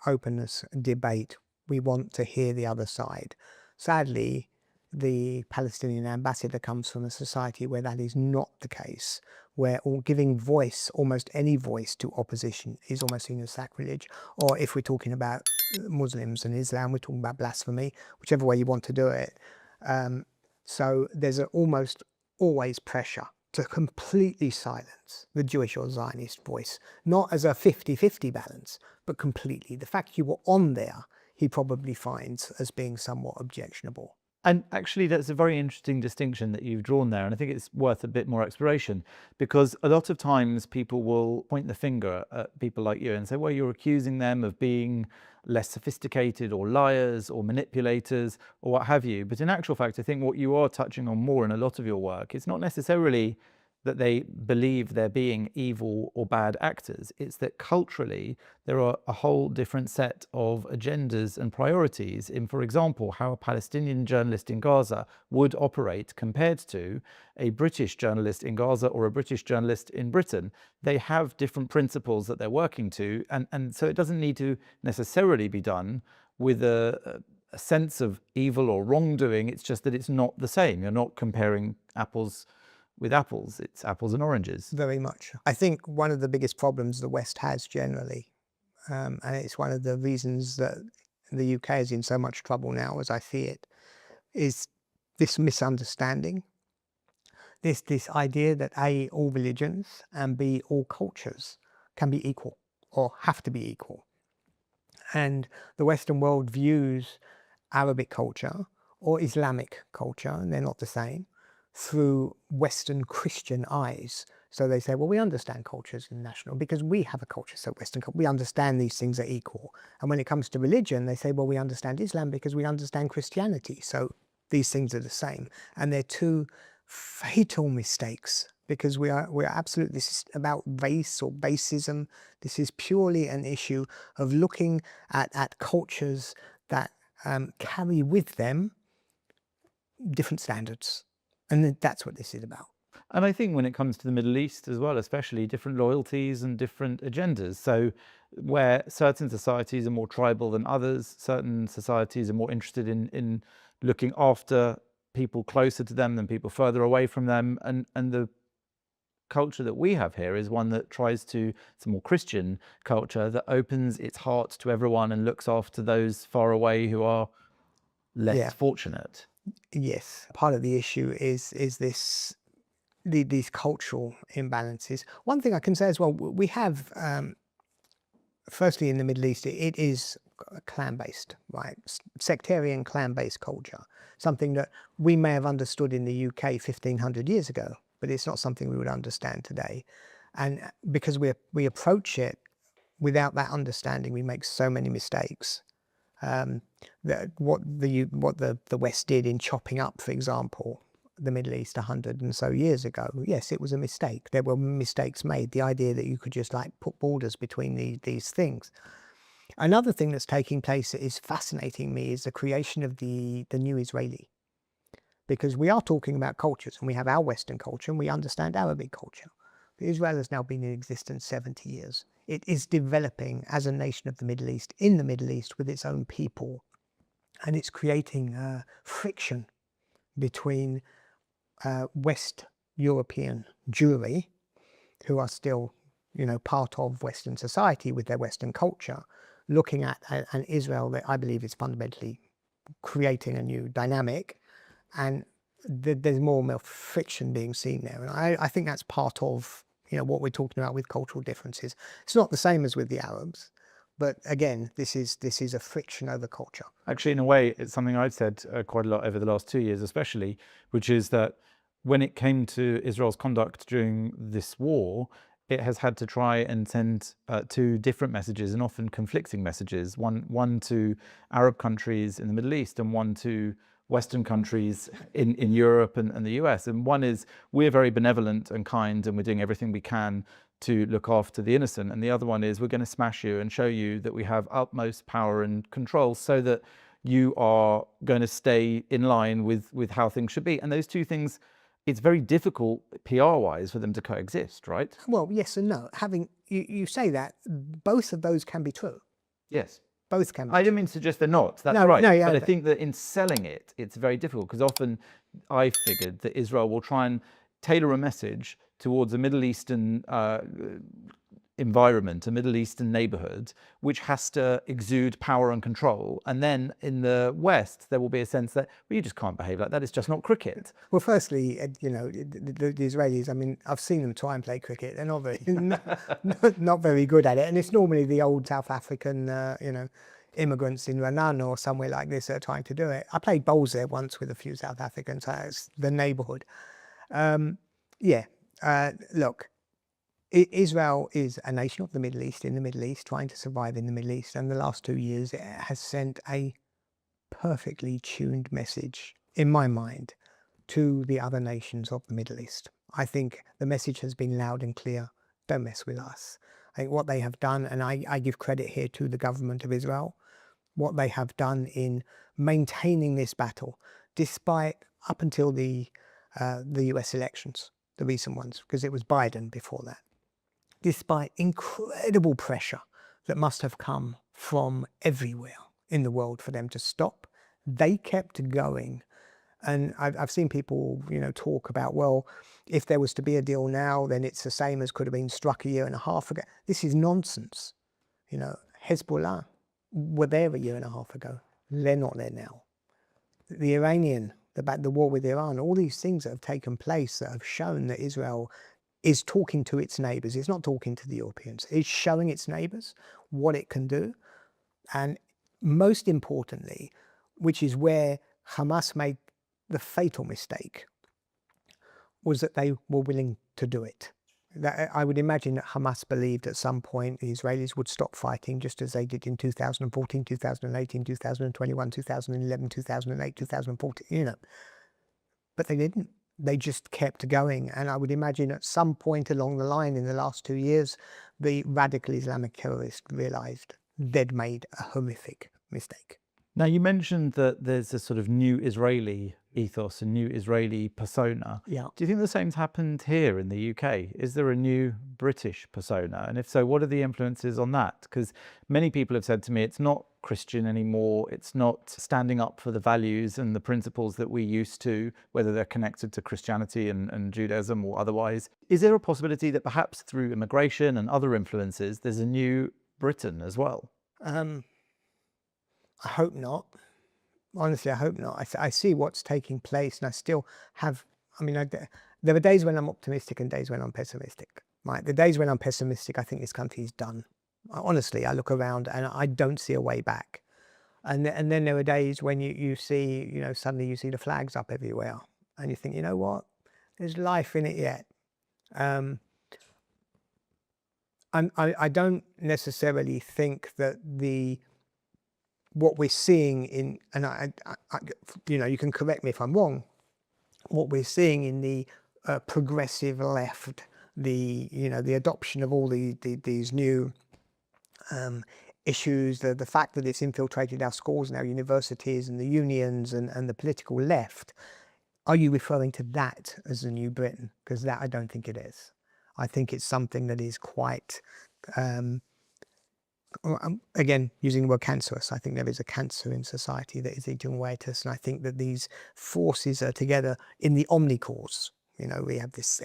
openness, debate. We want to hear the other side. Sadly, the Palestinian ambassador comes from a society where that is not the case, where giving voice, almost any voice to opposition, is almost seen as sacrilege. Or if we're talking about Muslims and Islam, we're talking about blasphemy, whichever way you want to do it. So there's almost always pressure to completely silence the Jewish or Zionist voice, not as a 50-50 balance, but completely. The fact you were on there, he probably finds as being somewhat objectionable. And actually, that's a very interesting distinction that you've drawn there. And I think it's worth a bit more exploration, because a lot of times people will point the finger at people like you and say, well, you're accusing them of being less sophisticated or liars or manipulators or what have you. But in actual fact, I think what you are touching on more in a lot of your work is not necessarily that they believe they're being evil or bad actors. It's that culturally, there are a whole different set of agendas and priorities in, for example, how a Palestinian journalist in Gaza would operate compared to a British journalist in Gaza or a British journalist in Britain. They have different principles that they're working to. And so it doesn't need to necessarily be done with a sense of evil or wrongdoing. It's just that it's not the same. You're not comparing apples with apples, it's apples and oranges. Very much. I think one of the biggest problems the West has generally, and it's one of the reasons that the UK is in so much trouble now, as I see it, is this misunderstanding. This idea that A, all religions, and B, all cultures can be equal or have to be equal. And the Western world views Arabic culture or Islamic culture, and they're not the same, through Western Christian eyes. So they say, well, we understand cultures in national because we have a culture, so Western culture, we understand these things are equal. And when it comes to religion, they say, well, we understand Islam because we understand Christianity. So these things are the same. And they're two fatal mistakes, because we're absolutely, this is about race or racism. This is purely an issue of looking at cultures that carry with them different standards. And that's what this is about. And I think when it comes to the Middle East as well, especially different loyalties and different agendas. So where certain societies are more tribal than others, certain societies are more interested in looking after people closer to them than people further away from them. And the culture that we have here is one that tries to, it's a more Christian culture that opens its heart to everyone and looks after those far away who are less fortunate. Yes, part of the issue is these cultural imbalances. One thing I can say as well, we have, firstly in the Middle East, it is clan-based, right? Sectarian clan-based culture, something that we may have understood in the UK 1500 years ago, but it's not something we would understand today. And because we approach it without that understanding, we make so many mistakes. What the West did in chopping up, for example, the Middle East 100 and so years ago, yes, it was a mistake. There were mistakes made. The idea that you could just like put borders between these things. Another thing that's taking place that is fascinating me is the creation of the new Israeli. Because we are talking about cultures, and we have our Western culture and we understand Arabic culture. But Israel has now been in existence 70 years. It is developing as a nation of the Middle East, in the Middle East, with its own people. And it's creating friction between West European Jewry, who are still, part of Western society with their Western culture, looking at an Israel that I believe is fundamentally creating a new dynamic. And there's more and more friction being seen there. And I think that's part of what we're talking about with cultural differences. It's not the same as with the Arabs, but again, this is a friction over culture. Actually, in a way, it's something I've said quite a lot over the last 2 years, especially, which is that when it came to Israel's conduct during this war, it has had to try and send two different messages, and often conflicting messages, one to Arab countries in the Middle East and one to Western countries in Europe and the US. And one is, we're very benevolent and kind and we're doing everything we can to look after the innocent. And the other one is, we're going to smash you and show you that we have utmost power and control so that you are going to stay in line with how things should be. And those two things, it's very difficult PR-wise for them to coexist, right? Well, yes and no. You say that, both of those can be true. Yes. both can be. I didn't mean to suggest they're not. That's No, right. no, yeah, but I think that in selling it, it's very difficult because often I figured that Israel will try and tailor a message towards a Middle Eastern environment, a Middle Eastern neighborhood, which has to exude power and control. And then in the West, there will be a sense that, well, you just can't behave like that. It's just not cricket. Well, firstly, you know, the Israelis, I mean, I've seen them try and play cricket. They're not very, not very good at it. And it's normally the old South African, you know, immigrants in Ranana or somewhere like this that are trying to do it. I played bowls there once with a few South Africans. It's the neighborhood. Look, Israel is a nation of the Middle East, in the Middle East, trying to survive in the Middle East. And the last 2 years, it has sent a perfectly tuned message, in my mind, to the other nations of the Middle East. I think the message has been loud and clear. Don't mess with us. I think what they have done, and I give credit here to the government of Israel, what they have done in maintaining this battle, despite up until the US elections, the recent ones, because it was Biden before that, despite incredible pressure that must have come from everywhere in the world for them to stop, they kept going. And I've seen people, you know, talk about, well, if there was to be a deal now, then it's the same as could have been struck a year and a half ago. This is nonsense. You know, Hezbollah were there a year and a half ago. They're not there now. The Iranian, the war with Iran, all these things that have taken place that have shown that Israel is talking to its neighbors. It's not talking to the Europeans. It's showing its neighbors what it can do. And most importantly, which is where Hamas made the fatal mistake, was that they were willing to do it. I would imagine that Hamas believed at some point the Israelis would stop fighting, just as they did in 2014, 2018, 2021, 2011, 2008, 2014, you know. But they didn't. They just kept going. And I would imagine at some point along the line in the last 2 years, the radical Islamic terrorists realized they'd made a horrific mistake. Now, you mentioned that there's a sort of new Israeli ethos, a new Israeli persona. Yeah. Do you think the same's happened here in the UK? Is there a new British persona? And if so, what are the influences on that? Because many people have said to me, it's not Christian anymore. It's not standing up for the values and the principles that we used to, whether they're connected to Christianity and Judaism or otherwise. Is there a possibility that perhaps through immigration and other influences, there's a new Britain as well? I hope not. Honestly, I hope not. I see what's taking place, and I still have, I mean, there are days when I'm optimistic and days when I'm pessimistic. Right? The days when I'm pessimistic, I think this country is done. Honestly, I look around and I don't see a way back. And then there are days when you see, you know, suddenly you see the flags up everywhere and you think, you know what, there's life in it yet. I don't necessarily think that what we're seeing in, and I, you know, you can correct me if I'm wrong, what we're seeing in the progressive left, you know, the adoption of all these new issues, the fact that it's infiltrated our schools and our universities and the unions and the political left, are you referring to that as the new Britain? Because that I don't think it is. I think it's something that is quite, again, using the word cancerous, I think there is a cancer in society that is eating away at us. And I think that these forces are together in the omni-cause. You know, we have this,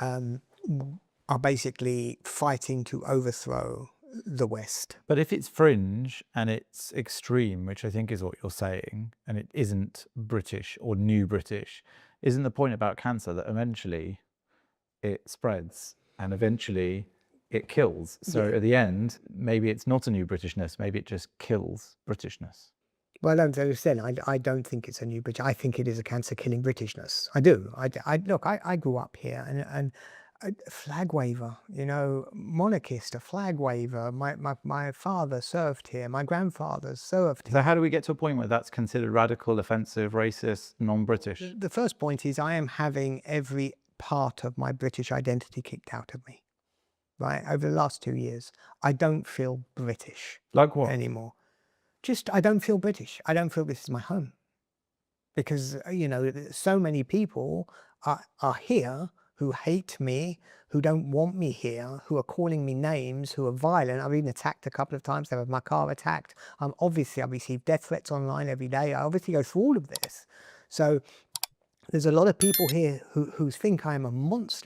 are basically fighting to overthrow the West. But if it's fringe and it's extreme, which I think is what you're saying, and it isn't British or new British, isn't the point about cancer that eventually it spreads and eventually it kills? So at the end, maybe it's not a new Britishness, maybe it just kills Britishness. Well, I don't understand. I don't think it's a new British. I think it is a cancer-killing Britishness. I do. Look, I grew up here and a flag waver, you know, monarchist, a flag waver. My father served here. My grandfather served here. So how do we get to a point where that's considered radical, offensive, racist, non-British? The first point is I am having every part of my British identity kicked out of me. Right? Over the last 2 years, I don't feel British. Like what? Anymore. Just, I don't feel British. I don't feel this is my home. Because, you know, so many people are here who hate me, who don't want me here, who are calling me names, who are violent. I've been attacked a couple of times. I've had my car attacked. Obviously, I receive death threats online every day. I obviously go through all of this. So there's a lot of people here who think I'm a monster.